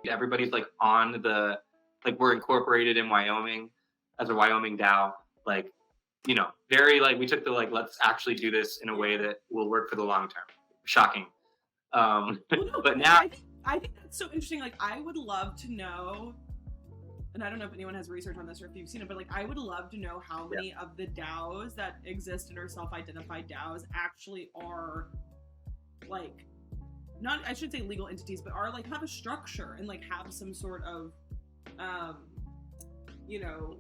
Everybody's like on the, like we're incorporated in Wyoming as a Wyoming DAO. Like, very like we took the like let's actually do this in a way that will work for the long term. Shocking. Well, no, but now I think that's so interesting. Like, I would love to know, and I don't know if anyone has research on this or if you've seen it, but like I would love to know how many of the DAOs that exist and are self-identified DAOs actually are like, not, I should say legal entities, but are like have a structure and like have some sort of you know,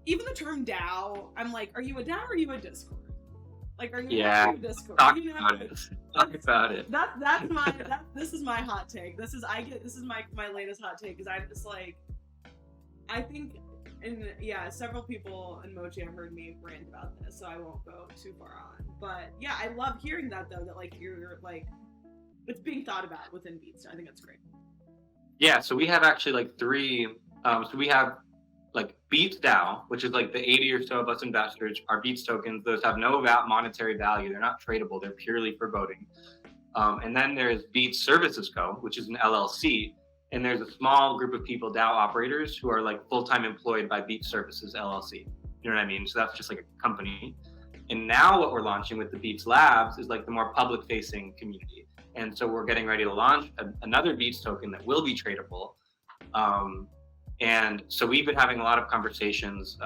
even the term DAO, I'm like, are you a DAO or are you a Discord? Like, are you a Discord? Talk about it. Talk about it. That's my this is my hot take. This is my latest hot take, because I'm just like, I think, and yeah, several people in Mochi have heard me rant about this, so I won't go too far on. But yeah, I love hearing that though, that like you're like, it's being thought about within Beats. I think that's great. Yeah, so we have actually like three. So we have like Beats DAO, which is like the 80 or so of us investors. Our Beats tokens, those have no monetary value. They're not tradable. They're purely for voting. And then there's Beats Services Co., which is an LLC. And there's a small group of people, DAO operators, who are like full-time employed by Beats Services LLC. You know what I mean? So that's just like a company. And now what we're launching with the Beats Labs is like the more public-facing community. And so we're getting ready to launch another Beats token that will be tradable. And so we've been having a lot of conversations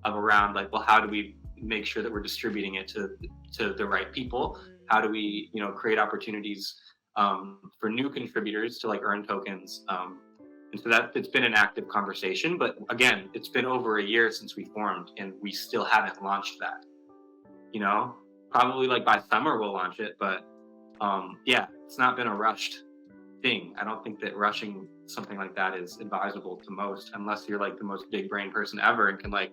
around like, well, how do we make sure that we're distributing it to the right people? How do we, create opportunities for new contributors to like earn tokens? And so that it's been an active conversation, but again, it's been over a year since we formed and we still haven't launched that. Probably like by summer we'll launch it, but yeah, it's not been a rushed thing. I don't think that rushing something like that is advisable to most, unless you're like the most big brain person ever and can like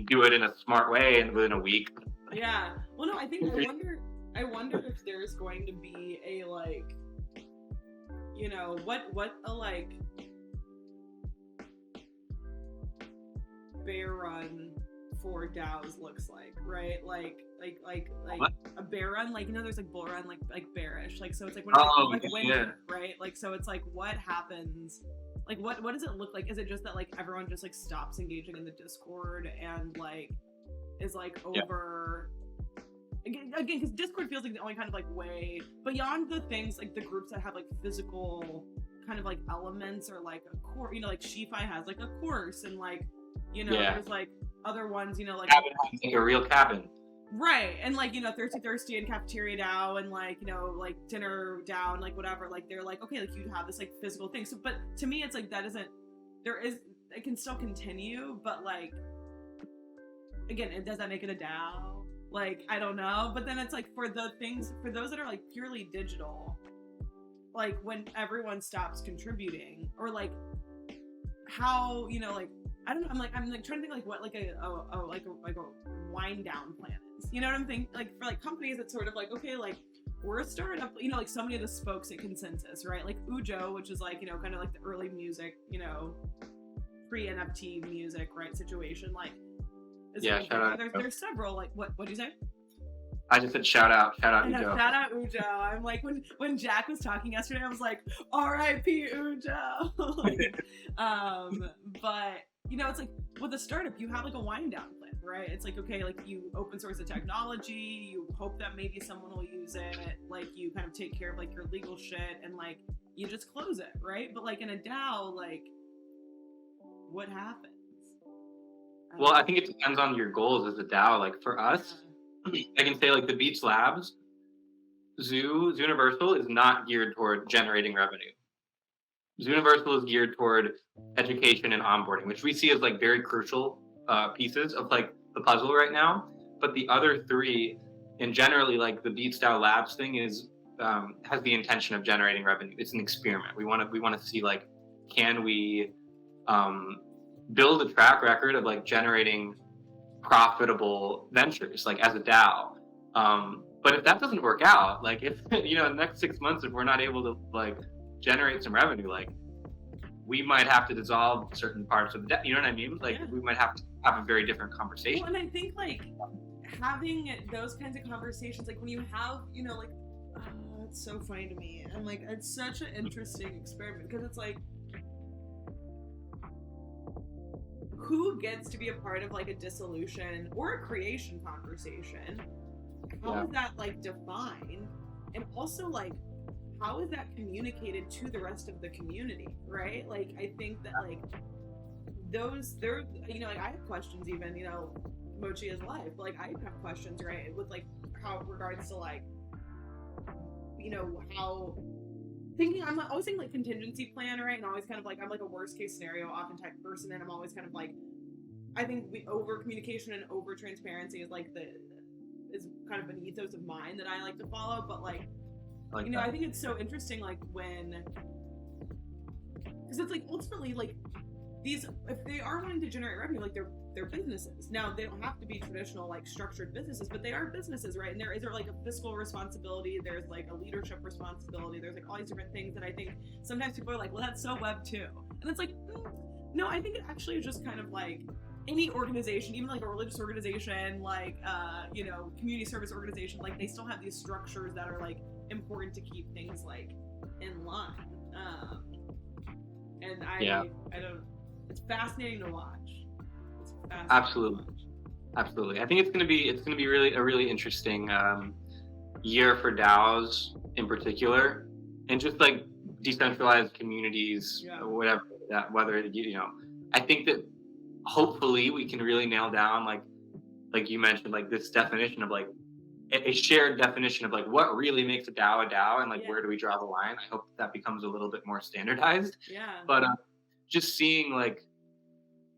do it in a smart way and within a week. Yeah. Well, no, I wonder if there's going to be a like, what a like bear run for DAOs looks like, right? Like what? A bear run, like, there's like bull run, like bearish, like, so it's like when it's like winter, right? Like, so it's like, what happens? Like, what does it look like? Is it just that like everyone just like stops engaging in the Discord and like is like over? Again, because Discord feels like the only kind of like way beyond the things like the groups that have like physical kind of like elements or like a core, like Shifi has like a course and like, there's like other ones, like cabin, like a real cabin. Right, and like, Thirsty and Cafeteria DAO and like, like Dinner DAO and like whatever, like they're like, okay, like you have this like physical thing. So, but to me, it's like that isn't, it can still continue, but like, again, does that make it a DAO? Like, I don't know, but then it's like for those that are like purely digital, like when everyone stops contributing or like how, like, I don't know, I'm like trying to think like what like a wind down plan is. You know what I'm thinking? Like for like companies, it's sort of like, okay, like we're a startup, like so many of the spokes at Consensus, right? Like Ujo, which is like, kind of like the early music, pre-NFT music, right, situation, like yeah, like, shout out. There's several, like what do you say? I just said shout out Ujo. Shout out Ujo. I'm like, when Jack was talking yesterday, I was like, R.I.P. Ujo. But it's like with a startup, you have like a wind down plan, right? It's like, okay, like you open source the technology, you hope that maybe someone will use it, like you kind of take care of like your legal shit, and like you just close it, right? But like in a DAO, like what happens? Well, I think it depends on your goals as a DAO. Like for us, I can say like the Beats Labs, Zooniversal is not geared toward generating revenue. Zooniversal is geared toward education and onboarding, which we see as like very crucial pieces of like the puzzle right now. But the other three, and generally like the Beats DAO Labs thing is has the intention of generating revenue. It's an experiment. We want to see like, can we build a track record of like generating profitable ventures like as a DAO. But if that doesn't work out, like if in the next 6 months, if we're not able to like generate some revenue, like we might have to dissolve certain parts of the DAO. You know what I mean? Like we might have to have a very different conversation. Well, and I think like having those kinds of conversations, like when you have, like It's so funny to me. And like, it's such an interesting experiment because it's like, who gets to be a part of like a dissolution or a creation conversation? How is that like defined? And also like, how is that communicated to the rest of the community, right? Like, I think that like there, you know, like I have questions even, you know, Mochi is live, but like I have questions, right? With like how regards to like, you know, how I'm always thinking like contingency plan, right? And always kind of like, I'm like a worst case scenario often type person, and I'm always kind of like, I think over communication and over transparency is like is kind of an ethos of mine that I like to follow. But like you know, I think it's so interesting, like when, because it's like ultimately like these, if they are wanting to generate revenue, like they're businesses. Now they don't have to be traditional like structured businesses, but they are businesses, right? And there is like a fiscal responsibility, there's like a leadership responsibility, there's like all these different things that I think sometimes people are like, well, that's so Web 2, and it's like, no, I think it actually is just kind of like any organization, even like a religious organization, like you know, community service organization, like they still have these structures that are like important to keep things like in line. And I don't. It's fascinating to watch. Absolutely. I think it's gonna be really a really interesting year for DAOs in particular, and just like decentralized communities, or whatever that, whether you know, I think that hopefully we can really nail down like you mentioned, like this definition of like a shared definition of like what really makes a DAO, and like where do we draw the line. I hope that becomes a little bit more standardized. But just seeing like,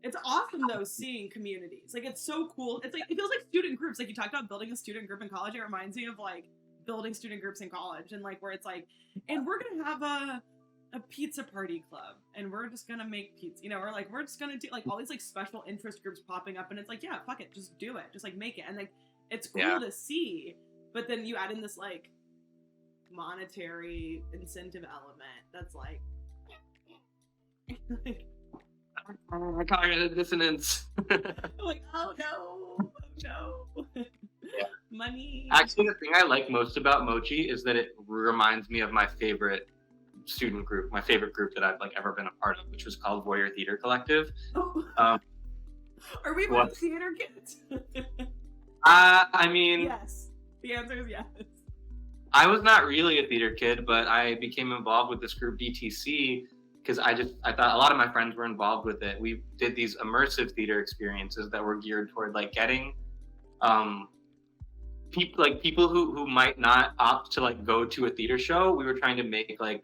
it's awesome though, seeing communities, like it's so cool. It's like, it feels like student groups, like you talked about building a student group in college. It reminds me of like building student groups in college, and like where it's like, and we're gonna have a pizza party club, and we're just gonna make pizza, you know, or like we're just gonna do like all these like special interest groups popping up, and it's like, yeah, fuck it, just do it, just like make it. And like it's cool to see, but then you add in this like monetary incentive element that's like cognitive dissonance. like, oh no. Money. Actually, the thing I like most about Mochi is that it reminds me of my favorite student group, my favorite group that I've like ever been a part of, which was called Warrior Theater Collective. Are we both theater kids? I mean, yes. The answer is yes. I was not really a theater kid, but I became involved with this group BTC because I thought a lot of my friends were involved with it. We did these immersive theater experiences that were geared toward like getting people who might not opt to like go to a theater show. We were trying to make like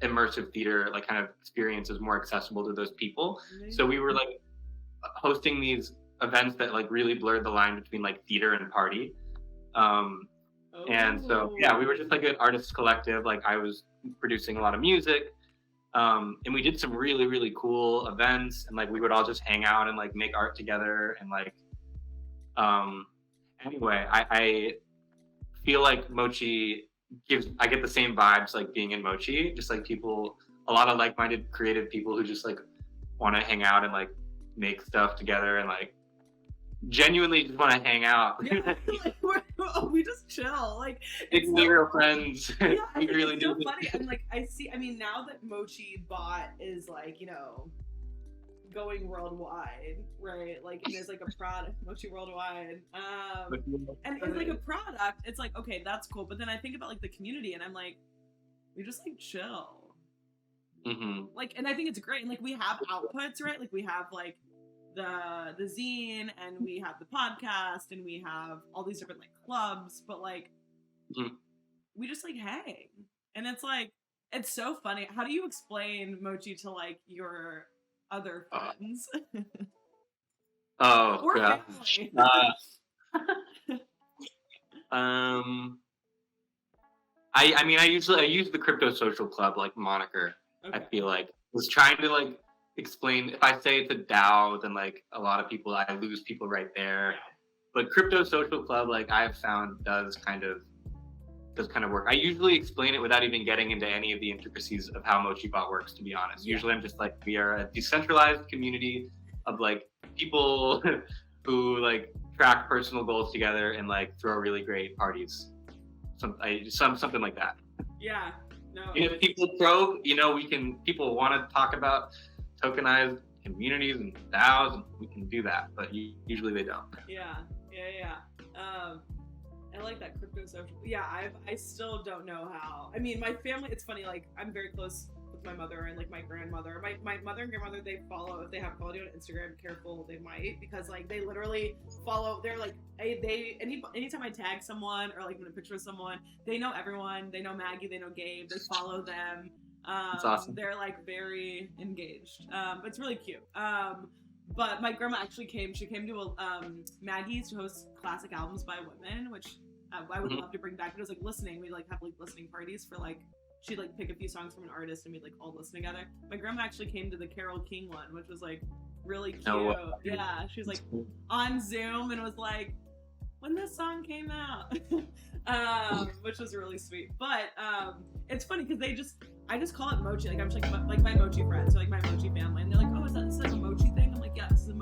immersive theater like kind of experiences more accessible to those people. Mm-hmm. So we were like hosting these events that like really blurred the line between like theater and party. And so we were just like an artist collective. Like I was producing a lot of music, and we did some really, really cool events, and like we would all just hang out and like make art together, and like anyway, I feel like Mochi I get the same vibes like being in Mochi, just like people, a lot of like-minded creative people who just like want to hang out and like make stuff together and like genuinely just want to hang out. Yeah, like we just chill. Like it's real friends. Yeah, we really it's so funny. And like I mean, now that Mochi Bot is like, you know, going worldwide, right? Like it is like a product, Mochi Worldwide. And it's like a product. It's like, okay, that's cool. But then I think about like the community, and I'm like, we just like chill. Mm-hmm. Like, and I think it's great. And like we have outputs, right? Like we have like the zine, and we have the podcast, and we have all these different like clubs, but like we just like hang. And it's like, it's so funny. How do you explain Mochi to like your other friends? Or family? I mean, I use the Crypto Social Club like moniker. Okay. I feel like I was trying to like explain, if I say it's a DAO, then like a lot of people, I lose people right there. But Crypto Social Club, like I've found does kind of work. I usually explain it without even getting into any of the intricacies of how MochiBot works, to be honest. Usually I'm just like, we are a decentralized community of like people who like track personal goals together and like throw really great parties. Something like that. Yeah. No. If people probe, you know, people want to talk about tokenized communities and DAOs, and we can do that, but usually they don't. Yeah. I like that crypto social. Yeah, I still don't know how. I mean, my family, it's funny, like, I'm very close with my mother and, like, my grandmother. My mother and grandmother, they follow, if they haven't followed you on Instagram, careful, they might, because, like, they literally follow, they're, like, anytime I tag someone or, like, in a picture of someone, they know everyone. They know Maggie, they know Gabe, they follow them. That's awesome. They're, like, very engaged. It's really cute. But my grandma actually came to Maggie's to host classic albums by women, which I would love to bring back. It was like listening. We'd like have like listening parties for like, she'd like pick a few songs from an artist and we'd like all listen together. My grandma actually came to the Carole King one, which was like really cute. Oh, yeah, she was like on Zoom and was like, when this song came out, which was really sweet. But it's funny because I just call it Mochi. Like I'm just like my Mochi friends, so like my Mochi family, and they're like, oh, is that like a Mochi thing? I'm like, yeah, this is a